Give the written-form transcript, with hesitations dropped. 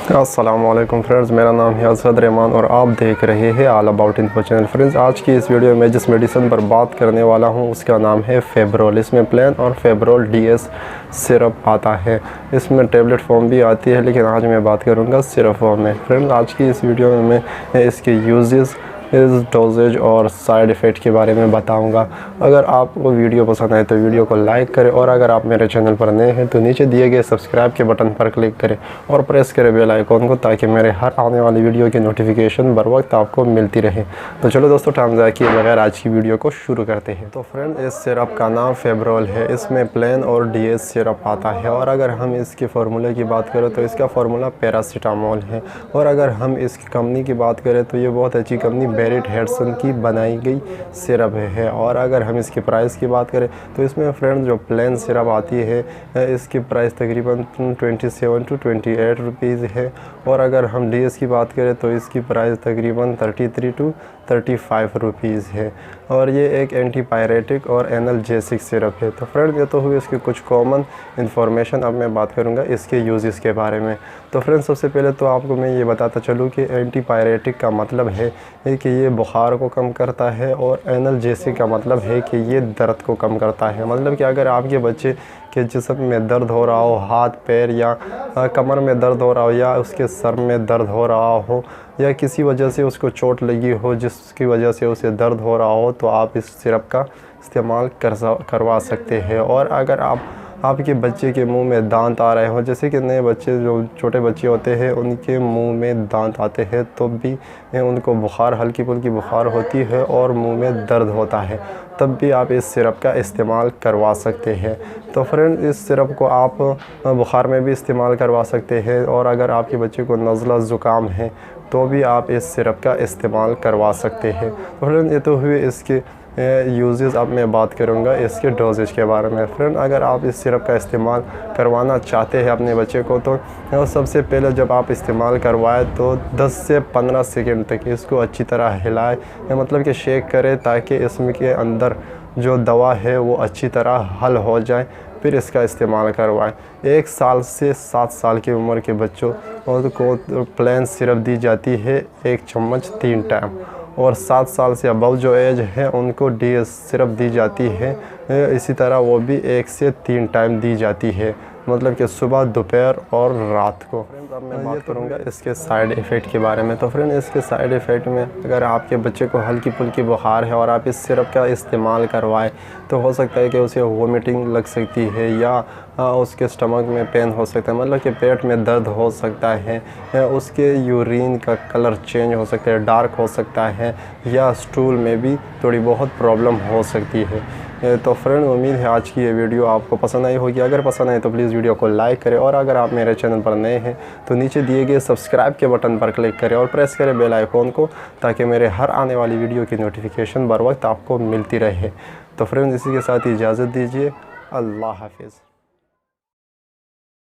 अस्सलामुअलैकुम फ्रेंड्स, मेरा नाम है रहमान और आप देख रहे हैं all about info channel. Friends, आज की इस वीडियो में जिस मेडिसिन पर बात करने वाला हूं उसका नाम है फेब्रोल। इसमें प्लेन और फेब्रोल डीएस सिरप आता है। इसमें टेबलेट फॉर्म भी आती है, लेकिन आज मैं बात करूंगा सिरप फॉर्म में। फ्रेंड्स, आज की इस वीडियो में मैं इसके यूजेस, इस डोजेज और साइड इफ़ेक्ट के बारे में बताऊंगा। अगर आपको वीडियो पसंद आए तो वीडियो को लाइक करें, और अगर आप मेरे चैनल पर नए हैं तो नीचे दिए गए सब्सक्राइब के बटन पर क्लिक करें और प्रेस करें बेल आइकॉन को, ताकि मेरे हर आने वाली वीडियो की नोटिफिकेशन बर वक्त आपको मिलती रहे। तो चलो दोस्तों, टाइम ज़ाया किए बगैर आज की वीडियो को शुरू करते हैं। तो फ्रेंड, इस सिरप का नाम फेब्रोल है। इसमें प्लेन और डीएस सिरप आता है। और अगर हम इसके फार्मूले की बात करें तो इसका फार्मूला पैरासीटामोल है। और अगर हम इसकी कंपनी की बात करें तो ये बहुत अच्छी कंपनी BARRETT HODGSON की बनाई गई सिरप है। और अगर हम इसकी प्राइस की बात करें तो इसमें फ्रेंड्स जो प्लेन सिरप आती है इसकी प्राइस तकरीबन 27 to 28 रुपीज़ है। और अगर हम डीएस की बात करें तो इसकी प्राइस तकरीबन 33 to 35 रुपीज़ है। और ये एक एंटीपायरेटिक और एनाल्जेसिक सिरप है। तो फ्रेंड्स, ये तो हुई इसकी कुछ कॉमन इन्फॉर्मेशन। अब मैं बात करूँगा इसके यूजेस के बारे में। तो फ्रेंड्स, सबसे पहले तो आपको मैं ये बताता चलूँ कि एंटीपायरेटिक का मतलब है कि ये बुखार को कम करता है, और एनाल्जेसिक का मतलब है कि ये दर्द को कम करता है। मतलब कि अगर आपके बच्चे के जिस्म में दर्द हो रहा हो, हाथ पैर या कमर में दर्द हो रहा हो, या उसके सर में दर्द हो रहा हो, या किसी वजह से उसको चोट लगी हो जिसकी वजह से उसे दर्द हो रहा हो, तो आप इस सिरप का इस्तेमाल करवा सकते हैं। और अगर आपके बच्चे के मुंह में दांत आ रहे हो, जैसे कि नए बच्चे जो छोटे बच्चे होते हैं उनके मुंह में दांत आते हैं, तो भी उनको बुखार, हल्की फुल्की बुखार होती है और मुंह में दर्द होता है, तब भी आप इस सिरप का इस्तेमाल करवा सकते हैं। तो फ्रेंड, इस सिरप को आप बुखार में भी इस्तेमाल करवा सकते हैं। और अगर आपके बच्चे को नज़ला ज़ुकाम है तो भी आप इस सिरप का इस्तेमाल करवा सकते हैं। तो फ्रेंड, ये तो हुए इसके यूजेस। अब मैं बात करूंगा इसके डोजेज के बारे में। फ्रेंड, अगर आप इस सिरप का इस्तेमाल करवाना चाहते हैं अपने बच्चे को, तो सबसे पहले जब आप इस्तेमाल करवाएं तो 10 से 15 सेकंड तक इसको अच्छी तरह हिलाएं, मतलब कि शेक करें, ताकि इसमें के अंदर जो दवा है वो अच्छी तरह हल हो जाए। फिर इसका इस्तेमाल करवाएं। 1 साल से 7 साल की उम्र के बच्चों को प्लेन सिरप दी जाती है 1 चम्मच 3 टाइम, और 7 साल से अबव जो एज है उनको डीएस सिरप दी जाती है। इसी तरह वो भी 1 से 3 टाइम दी जाती है, मतलब कि सुबह, दोपहर और रात को। फ्रेंड्स, अब मैं बात करूंगा इसके साइड इफ़ेक्ट के बारे में। तो फ्रेंड, इसके साइड इफ़ेक्ट में अगर आपके बच्चे को हल्की फुल्की बुखार है और आप इस सिरप का इस्तेमाल करवाएं, तो हो सकता है कि उसे वोमिटिंग लग सकती है, या उसके स्टमक में पेन हो सकता है, मतलब कि पेट में दर्द हो सकता है, उसके यूरिन का कलर चेंज हो सकता है, डार्क हो सकता है, या स्टूल में भी थोड़ी बहुत प्रॉब्लम हो सकती है। तो फ्रेंड, उम्मीद है आज की ये वीडियो आपको पसंद आई होगी। अगर पसंद आए तो प्लीज़ वीडियो को लाइक करें, और अगर आप मेरे चैनल पर नए हैं तो नीचे दिए गए सब्सक्राइब के बटन पर क्लिक करें और प्रेस करें बेल आइकॉन को, ताकि मेरे हर आने वाली वीडियो की नोटिफिकेशन बर वक्त आपको मिलती रहे। तो फ्रेंड, इसी के साथ इजाज़त दीजिए। अल्लाह हाफिज़।